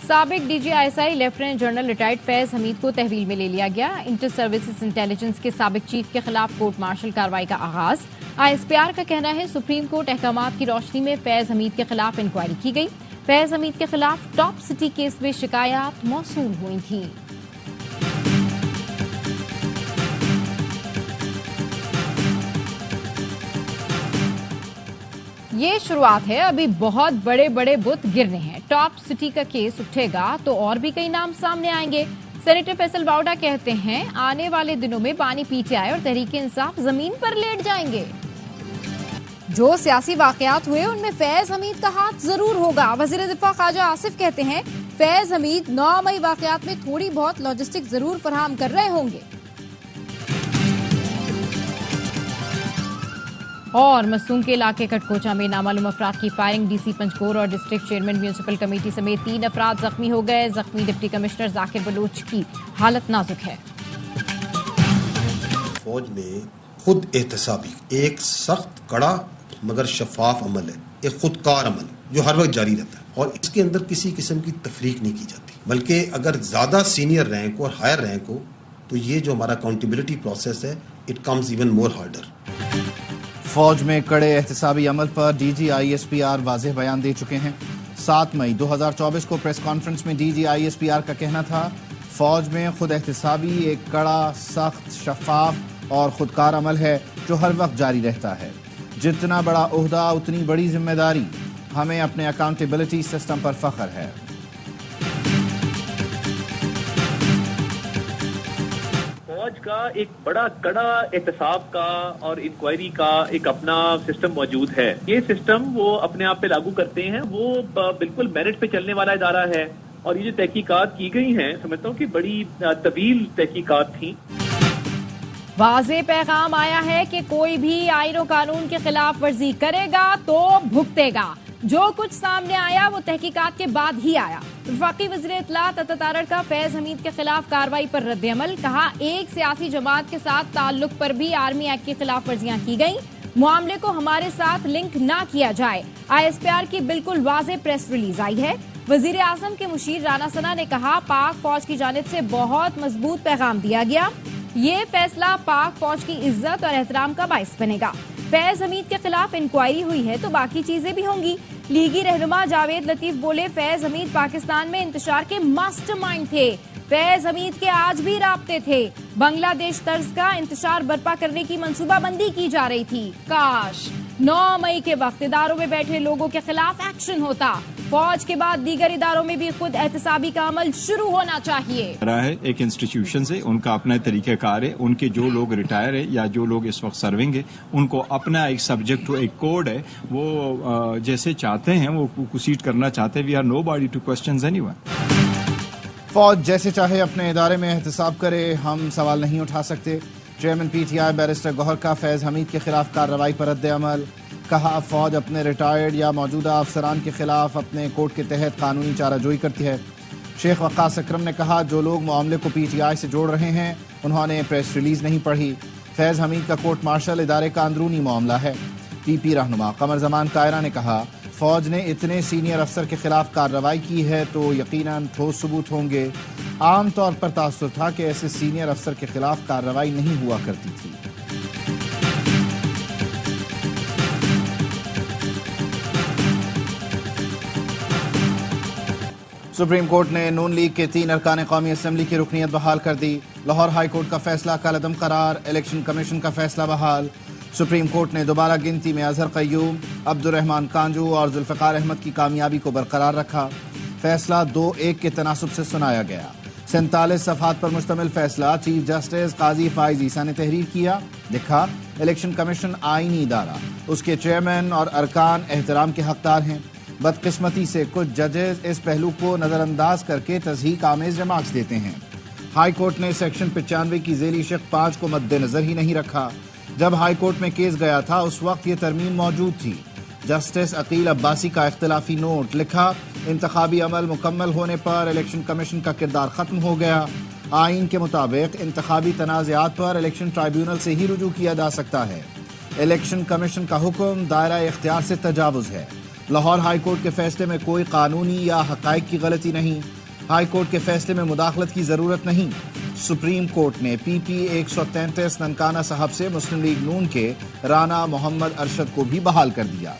سابق D G I S I lieutenant general retired Faiz Hameed کو تحویل میں لے لیا گیا۔ انٹر سروسز انٹیلیجنس کے سابق چیف کے خلاف کورٹ مارشل کارروائی کا آغاز۔ آئی ایس پی آر کا کہنا ہے سپریم کورٹ احکامات کی روشنی میں فیض حمید کے خلاف انکوائری کی گئی۔ فیض حمید کے خلاف ٹاپ سٹی کیس میں شکایات موصول ہوئی تھیں۔ یہ شروعات ہے، ابھی بہت بڑے بڑے بت گرنے ہیں۔ ٹاپ سٹی کا کیس اٹھے گا تو اور بھی کئی نام سامنے آئیں گے۔ سینیٹر فیصل باوڈا کہتے ہیں آنے والے دنوں میں بانی پی ٹی آئی اور تحریک انصاف زمین پر لیٹ جائیں گے۔ جو سیاسی واقعات ہوئے ان میں فیض حمید کا ہاتھ ضرور ہوگا۔ وزیر دفاع خواجہ آصف کہتے ہیں فیض حمید 9 مئی واقعات میں تھوڑی بہت لاجسٹک ضرور فراہم کر رہے ہوں گے۔ اور مصون کے علاقے کٹکوچا میں نامعلوم افراد کی فائرنگ، ڈی سی پنجکور اور ڈسٹرکٹ چیئرمین میونسپل کمیٹی سمیت 3 افراد زخمی ہو گئے۔ زخمی ڈپٹی کمشنر ذاکر بلوچ کی حالت نازک ہے۔ فوج میں خود احتسابی ایک سخت کڑا مگر شفاف عمل ہے، ایک خودکار عمل جو ہر وقت جاری رہتا ہے، اور اس کے اندر کسی قسم کی تفریق نہیں کی جاتی، بلکہ اگر زیادہ سینئر رینک اور ہائر رینک ہو تو یہ جو ہمارا اکاؤنٹیبلٹی پروسیس ہے it comes even more harder. فوج میں کڑے احتسابی عمل پر D G I S P R واضح بیان دے چکے ہیں۔ 7 مئی 2024 کو پریس کانفرنس میں D G I S P R کا کہنا تھا فوج میں خود احتسابی ایک کڑا، سخت، شفاف اور خودکار عمل ہے جو ہر وقت جاری رہتا ہے۔ جتنا بڑا عہدہ اتنی بڑی ذمہ داری، ہمیں اپنے اکاؤنٹیبلٹی سسٹم پر فخر ہے۔ فوج کا ایک بڑا کڑا احتساب کا اور انکوائری کا ایک اپنا سسٹم موجود ہے۔ یہ سسٹم وہ اپنے آپ پہ لاگو کرتے ہیں، وہ بالکل میرٹ پہ چلنے والا ادارہ ہے، اور یہ جو تحقیقات کی گئی ہیں سمجھتا ہوں کہ بڑی طویل تحقیقات تھیں۔ واضح پیغام آیا ہے کہ کوئی بھی آئین و قانون کے خلاف ورزی کرے گا تو بھگتے گا۔ جو کچھ سامنے آیا وہ تحقیقات کے بعد ہی آیا۔ وفاقی وزیر اطلاعات عطا تارڑ کا فیض حمید کے خلاف کارروائی پر رد عمل، کہا ایک سیاسی جماعت کے ساتھ تعلق پر بھی آرمی ایکٹ کی خلاف ورزیاں کی گئیں، معاملے کو ہمارے ساتھ لنک نہ کیا جائے۔ آئی ایس پی آر کی بالکل واضح پریس ریلیز آئی ہے۔ وزیر اعظم کے مشیر رانا ثنا نے کہا پاک فوج کی جانب سے بہت مضبوط پیغام دیا گیا، یہ فیصلہ پاک فوج کی عزت اور احترام کا باعث بنے گا۔ فیض حمید کے خلاف انکوائری ہوئی ہے تو باقی چیزیں بھی ہوں گی۔ لیگی رہنما جاوید لطیف بولے فیض حمید پاکستان میں انتشار کے ماسٹر مائنڈ تھے، فیض حمید کے آج بھی رابطے تھے، بنگلہ دیش طرز کا انتشار برپا کرنے کی منصوبہ بندی کی جا رہی تھی۔ کاش 9 مئی کے وقت اداروں میں بیٹھے لوگوں کے خلاف ایکشن ہوتا، فوج کے بعد دیگر اداروں میں بھی خود احتسابی کا عمل شروع ہونا چاہیے۔ ہے ایک انسٹیٹیوشن سے ان کا اپنا طریقہ کار ہے، ان کے جو لوگ ریٹائر ہے یا جو لوگ اس وقت سرونگ ہے ان کو اپنا ایک سبجیکٹ ایک کوڈ ہے، وہ جیسے چاہتے ہیں وہ پروسیڈ کرنا چاہتے ہیں۔ We are nobody to questions anyone. فوج جیسے چاہے اپنے ادارے میں احتساب کرے، ہم سوال نہیں اٹھا سکتے۔ Chairman P T I barrister Gohar کا فیض حمید کے خلاف کارروائی پر رد عمل، کہا فوج اپنے ریٹائرڈ یا موجودہ افسران کے خلاف اپنے کوڈ کے تحت قانونی چارہ جوئی کرتی ہے۔ شیخ وقاص اکرم نے کہا جو لوگ معاملے کو پی ٹی آئی سے جوڑ رہے ہیں انہوں نے پریس ریلیز نہیں پڑھی۔ فیض حمید کا کورٹ مارشل ادارے کا اندرونی معاملہ ہے۔ پی پی رہنما قمر زمان قائرہ نے کہا فوج نے اتنے سینئر افسر کے خلاف کارروائی کی ہے تو یقیناً ٹھوس ثبوت ہوں گے۔ عام طور پر تاثر تھا کہ ایسے سینئر افسر کے خلاف کارروائی نہیں ہوا کرتی تھی۔ سپریم کورٹ نے نون لیگ کے 3 ارکان قومی اسمبلی کی رکنیت بحال کر دی۔ لاہور ہائی کورٹ کا فیصلہ کالعدم قرار، الیکشن کمیشن کا فیصلہ بحال۔ سپریم کورٹ نے دوبارہ گنتی میں اظہر قیوم، عبد الرحمان کانجو اور ذوالفقار احمد کی کامیابی کو برقرار رکھا۔ فیصلہ 2-1 کے تناسب سے سنایا گیا۔ 47 صفحات پر مشتمل فیصلہ چیف جسٹس قاضی فائز عیسیٰ نے تحریر کیا۔ لکھا الیکشن کمیشن آئینی ادارہ، اس کے چیئرمین اور ارکان احترام کے حقدار ہیں۔ بدقسمتی سے کچھ ججز اس پہلو کو نظر انداز کر کے تضحیک آمیز ریمارکس دیتے ہیں۔ ہائی کورٹ نے سیکشن 95 کی ذیلی شق 5 کو مد نظر ہی نہیں رکھا۔ جب ہائی کورٹ میں کیس گیا تھا اس وقت یہ ترمیم موجود تھی۔ جسٹس عقیل عباسی کا اختلافی نوٹ، لکھا انتخابی عمل مکمل ہونے پر الیکشن کمیشن کا کردار ختم ہو گیا۔ آئین کے مطابق انتخابی تنازعات پر الیکشن ٹرائیبیونل سے ہی رجوع کیا جا سکتا ہے۔ الیکشن کمیشن کا حکم دائرہ اختیار سے تجاوز ہے۔ لاہور ہائی کورٹ کے فیصلے میں کوئی قانونی یا حقائق کی غلطی نہیں۔ ہائی کورٹ کے فیصلے میں مداخلت کی ضرورت نہیں. سپریم کورٹ نے پی پی 133 ننکانہ صاحب سے مسلم لیگ نون کے رانا محمد ارشد کو بھی بحال کر دیا.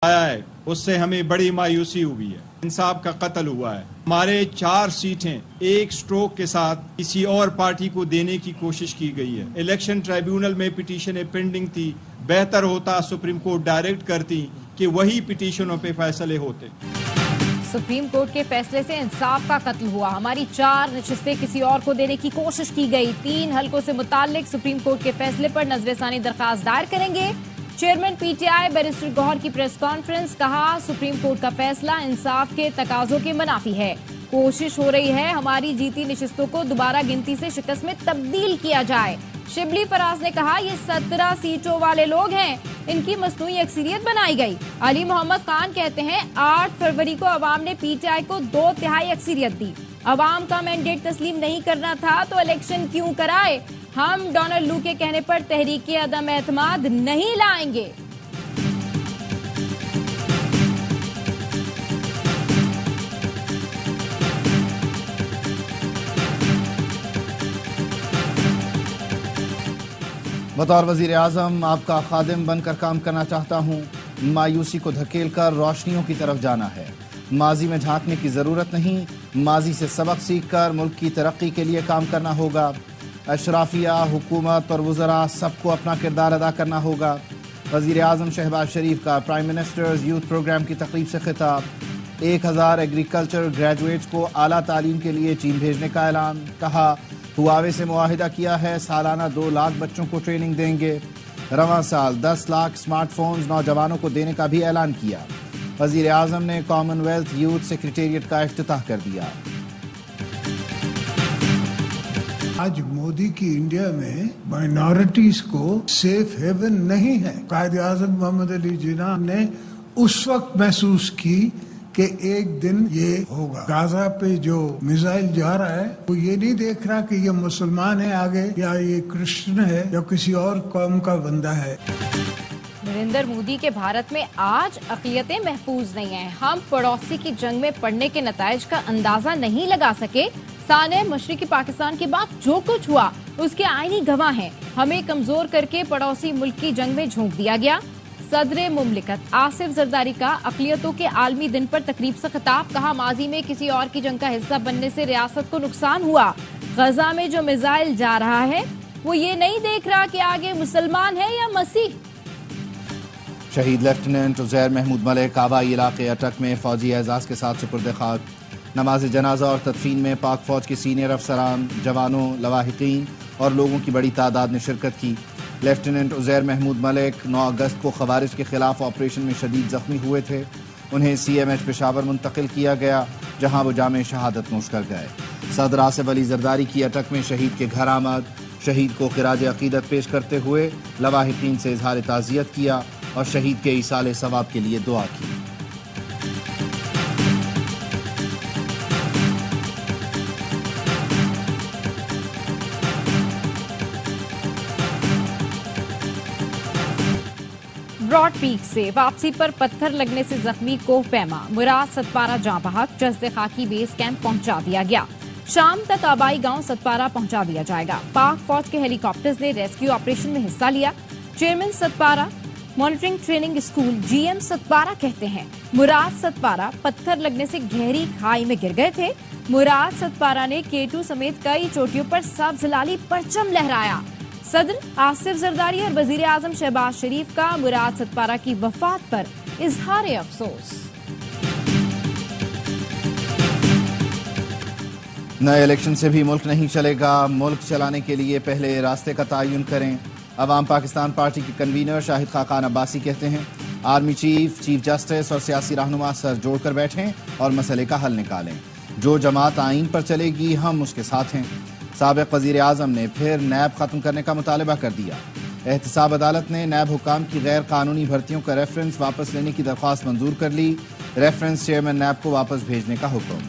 آیا ہے اس سے ہمیں بڑی مایوسی ہوئی ہے. انصاف کا قتل ہوا ہے. ہمارے 4 سیٹیں ایک سٹروک کے ساتھ کسی اور پارٹی کو دینے کی کوشش کی گئی ہے. الیکشن ٹرائیبیونل میں پٹیشنیں پینڈنگ تھی. بہتر ہوتا سپریم کورٹ ڈائریکٹ کرتی کہ وہی پٹیشنوں پہ فیصلے ہوتے. سپریم کورٹ کے فیصلے سے انصاف کا قتل ہوا. ہماری 4 نشستیں کسی اور کو دینے کی کوشش کی گئی. 3 حلقوں سے متعلق سپریم کورٹ کے فیصلے پر نظر ثانی درخواست دائر کریں گے. Chairman P T I barrister Gohar کی پریس کانفرنس. کہا سپریم کورٹ کا فیصلہ انصاف کے تقاضوں کے منافی ہے. کوشش ہو رہی ہے ہماری جیتی نشستوں کو دوبارہ گنتی سے شکست میں تبدیل کیا جائے. شبلی فراز نے کہا یہ 17 سیٹوں والے لوگ ہیں, ان کی مصنوعی اکثریت بنائی گئی. علی محمد خان کہتے ہیں 8 فروری کو عوام نے پی ٹی آئی کو 2/3 اکثریت دی. عوام کا مینڈیٹ تسلیم نہیں کرنا تھا تو الیکشن کیوں کرائے. ہم ڈونلڈ لو کے کہنے پر تحریک عدم اعتماد نہیں لائیں گے. بطور وزیر اعظم آپ کا خادم بن کر کام کرنا چاہتا ہوں. مایوسی کو دھکیل کر روشنیوں کی طرف جانا ہے. ماضی میں جھانکنے کی ضرورت نہیں. ماضی سے سبق سیکھ کر ملک کی ترقی کے لیے کام کرنا ہوگا. اشرافیہ, حکومت اور وزراء سب کو اپنا کردار ادا کرنا ہوگا. وزیر اعظم شہباز شریف کا پرائم منسٹرز یوتھ پروگرام کی تقریب سے خطاب. 1000 ایگریکلچر گریجویٹس کو اعلیٰ تعلیم کے لیے چین بھیجنے کا اعلان. کہا ہواوے سے معاہدہ کیا ہے, سالانہ 2 لاکھ بچوں کو ٹریننگ دیں گے. رواں سال 10 لاکھ اسمارٹ فونز نوجوانوں کو دینے کا بھی اعلان کیا. وزیر اعظم نے کامن ویلتھ یوتھ سیکریٹریٹ کا افتتاح کر دیا. آج مودی کی انڈیا میں مائنورٹیز کو سیف ہیون نہیں ہے. قائد اعظم محمد علی جناح نے اس وقت محسوس کی کہ ایک دن یہ ہوگا. غزہ پہ جو میزائل جا رہا ہے وہ یہ نہیں دیکھ رہا کہ یہ مسلمان ہے آگے یا یہ کرسچن ہے یا کسی اور قوم کا بندہ ہے. نریندر مودی کے بھارت میں آج اقلیتیں محفوظ نہیں ہیں. ہم پڑوسی کی جنگ میں پڑنے کے نتائج کا اندازہ نہیں لگا سکے. سانحہ مشرقی پاکستان کے بعد جو کچھ ہوا اس کے آئینی گواہ ہیں. ہمیں کمزور کر کے پڑوسی ملک کی جنگ میں جھونک دیا گیا. صدر مملکت آصف زرداری کا اقلیتوں کے عالمی دن پر تقریب سے خطاب. کہا ماضی میں کسی اور کی جنگ کا حصہ بننے سے ریاست کو نقصان ہوا. غزہ میں جو میزائل جا رہا ہے وہ یہ نہیں دیکھ رہا کہ آگے مسلمان ہے یا مسیح. شہید لیفٹیننٹ عزیر محمود ملک آبائی علاقے اٹک میں فوجی اعزاز کے ساتھ سپرد خاک. نماز جنازہ اور تدفین میں پاک فوج کے سینئر افسران, جوانوں, لواحقین اور لوگوں کی بڑی تعداد نے شرکت کی. لیفٹیننٹ عزیر محمود ملک 9 اگست کو خوارج کے خلاف آپریشن میں شدید زخمی ہوئے تھے. انہیں سی ایم ایچ پشاور منتقل کیا گیا جہاں وہ جامع شہادت نوش کر گئے. صدر آصف علی زرداری کی اٹک میں شہید کے گھر آمد. شہید کو خراج عقیدت پیش کرتے ہوئے لواحقین سے اظہار تعزیت کیا اور شہید کے ایصال ثواب کے لیے دعا کی. براڈ پیک سے واپسی پر پتھر لگنے سے زخمی کوہ پیما مراد ستپارہ جاں بحق جزد خاکی بیس کیمپ پہنچا دیا گیا. شام تک آبائی گاؤں ستپارہ پہنچا دیا جائے گا. پاک فوج کے ہیلی کاپٹرز نے ریسکیو آپریشن میں حصہ لیا. Chairman Satpara monitoring training school G M Satpara کہتے ہیں مراد ستپارہ پتھر لگنے سے گہری کھائی میں گر گئے تھے. مراد ستپارہ نے K2 سمیت کئی چوٹیوں پر سبز لالی پرچم لہرایا. صدر آصف زرداری اور وزیر اعظم شہباز شریف کا مراد ستپارہ کی وفات پر اظہار افسوس. نئے الیکشن سے بھی ملک نہیں چلے گا. ملک چلانے کے لیے پہلے راستے کا تعین کریں. عوام پاکستان پارٹی کے کنوینر شاہد خاقان عباسی کہتے ہیں آرمی چیف, چیف جسٹس اور سیاسی رہنما سر جوڑ کر بیٹھیں اور مسئلے کا حل نکالیں. جو جماعت آئین پر چلے گی ہم اس کے ساتھ ہیں. سابق وزیر اعظم نے پھر نیب ختم کرنے کا مطالبہ کر دیا. احتساب عدالت نے نیب حکام کی غیر قانونی بھرتیوں کا ریفرنس واپس لینے کی درخواست منظور کر لی. ریفرنس چیئرمین نیب کو واپس بھیجنے کا حکم.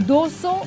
200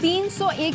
301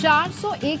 401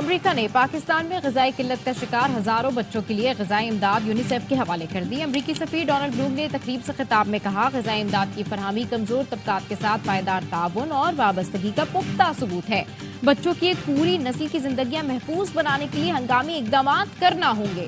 امریکہ نے پاکستان میں غذائی قلت کا شکار ہزاروں بچوں کے لیے غذائی امداد یونیسیف کے حوالے کر دی۔ امریکی سفیر ڈونلڈ بلوم نے تقریب سے خطاب میں کہا، غذائی امداد کی فراہمی کمزور طبقات کے ساتھ پائیدار تعاون اور وابستگی کا پختہ ثبوت ہے۔ بچوں کی ایک پوری نسل کی زندگیاں محفوظ بنانے کے لیے ہنگامی اقدامات کرنا ہوں گے۔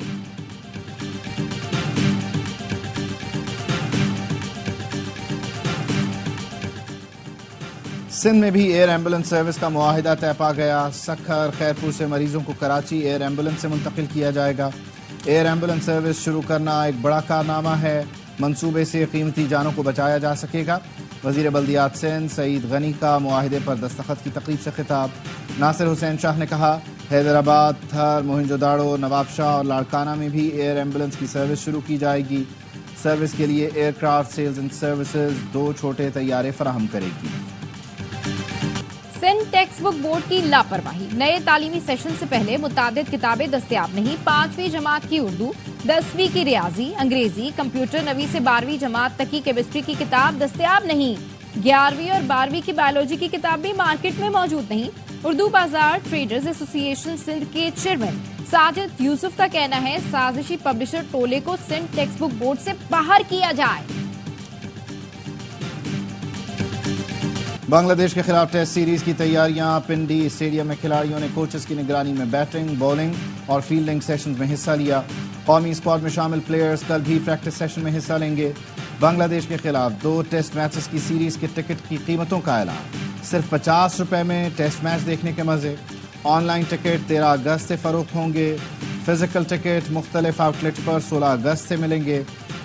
سندھ میں بھی ایئر ایمبولنس سروس کا معاہدہ طے پا گیا۔ سکھر خیرپور سے مریضوں کو کراچی ایئر ایمبولنس سے منتقل کیا جائے گا۔ ایئر ایمبولنس سروس شروع کرنا ایک بڑا کارنامہ ہے۔ منصوبے سے قیمتی جانوں کو بچایا جا سکے گا۔ وزیر بلدیات سندھ سعید غنی کا معاہدے پر دستخط کی تقریب سے خطاب۔ ناصر حسین شاہ نے کہا، حیدرآباد، تھر، موہنجو داڑو، نواب شاہ اور لاڑکانہ میں بھی ایئر ایمبولنس کی سروس شروع کی جائے گی۔ سروس کے لیے aircraft sales and services 2 چھوٹے طیارے فراہم کرے گی۔ سندھ ٹیکسٹ بک بورڈ کی لاپرواہی، نئے تعلیمی سیشن سے پہلے متعدد کتابیں دستیاب نہیں۔ 5ویں جماعت کی اردو، 10ویں کی ریاضی، انگریزی، کمپیوٹر، 9ویں سے 12ویں جماعت تک کی کیمسٹری کی کتاب دستیاب نہیں۔ 11ویں اور 12ویں کی بایولوجی کی کتاب بھی مارکیٹ میں موجود نہیں۔ اردو بازار ٹریڈرز ایسوسی ایشن سندھ کے چیئرمین ساجد یوسف کا کہنا ہے، سازشی پبلشر ٹولے کو سندھ ٹیکسٹ بک بورڈ سے باہر کیا جائے۔ بنگلہ دیش کے خلاف ٹیسٹ سیریز کی تیاریاں۔ پنڈی اسٹیڈیم میں کھلاڑیوں نے کوچز کی نگرانی میں بیٹنگ، بولنگ اور فیلڈنگ سیشنز میں حصہ لیا۔ قومی اسکواڈ میں شامل پلیئرز کل بھی پریکٹس سیشن میں حصہ لیں گے۔ بنگلہ دیش کے خلاف 2 ٹیسٹ میچز کی سیریز کے ٹکٹ کی قیمتوں کا اعلان۔ صرف 50 روپے میں ٹیسٹ میچ دیکھنے کے مزے۔ آن لائن ٹکٹ 13 اگست سے فروخت ہوں گے۔ فزیکل ٹکٹ مختلف آؤٹ لیٹ پر 16 اگست سے ملیں گے۔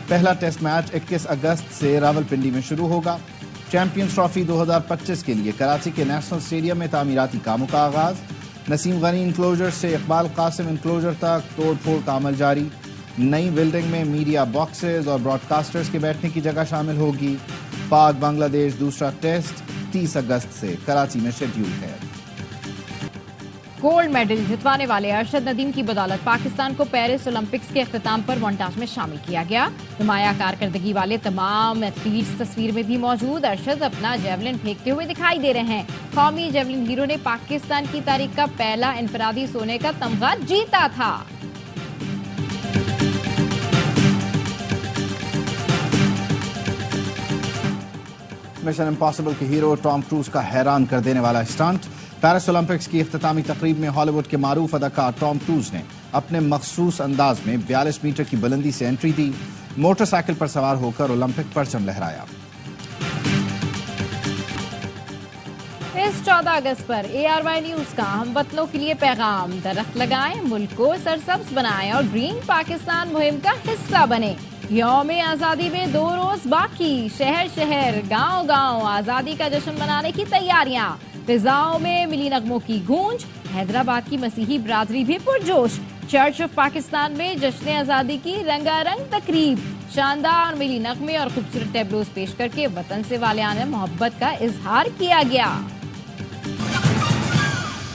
پہلا ٹیسٹ میچ 21 اگست سے راولپنڈی میں شروع ہوگا۔ چیمپئنز ٹرافی 2025 کے لیے کراچی کے نیشنل اسٹیڈیم میں تعمیراتی کاموں کا آغاز۔ نسیم غنی انکلوجر سے اقبال قاسم انکلوجر تک توڑ پھوڑ کا عمل جاری۔ نئی بلڈنگ میں میڈیا باکسز اور براڈ کاسٹرز کے بیٹھنے کی جگہ شامل ہوگی۔ پاک بنگلہ دیش دوسرا ٹیسٹ 30 اگست سے کراچی میں شیڈول ہے۔ گولڈ میڈل جتوانے والے ارشد ندیم کی بدولت پاکستان کو پیرس اولمپکس کے اختتام پر مونٹاج میں شامل کیا گیا۔ نمایاں کارکردگی والے تمام ایتھلیٹس تصویر میں بھی موجود۔ ارشد اپنا جیولن پھینکتے ہوئے دکھائی دے رہے ہیں۔ قومی جیولن ہیرو نے پاکستان کی تاریخ کا پہلا انفرادی سونے کا تمغہ جیتا تھا۔ مشن امپاسبل کے ہیرو ٹام کروز کا حیران کر دینے والا اسٹنٹ۔ پیرس اولمپکس کی اختتامی تقریب میں ہالی ووڈ کے معروف اداکار ٹام کروز نے اپنے مخصوص انداز میں 42 میٹر کی بلندی سے انٹری دی۔ موٹر سائیکل پر سوار ہو کر اولمپک پرچم لہرایا۔ اس 14 اگست پر ARY نیوز کا ہم وطنوں کے لیے پیغام، درخت لگائیں، ملک کو سرسبز بنائیں اور گرین پاکستان مہم کا حصہ بنیں۔ یوم آزادی میں 2 روز باقی، شہر شہر، گاؤں گاؤں آزادی کا جشن منانے کی تیاریاں۔ فضاؤں میں ملی نغموں کی گونج، حیدرآباد کی مسیحی برادری بھی پرجوش۔ چرچ آف پاکستان میں جشن آزادی کی رنگا رنگ تقریب، شاندار ملی نغمے اور خوبصورت ٹیبلوز پیش کر کے وطن سے والہانہ محبت کا اظہار کیا گیا۔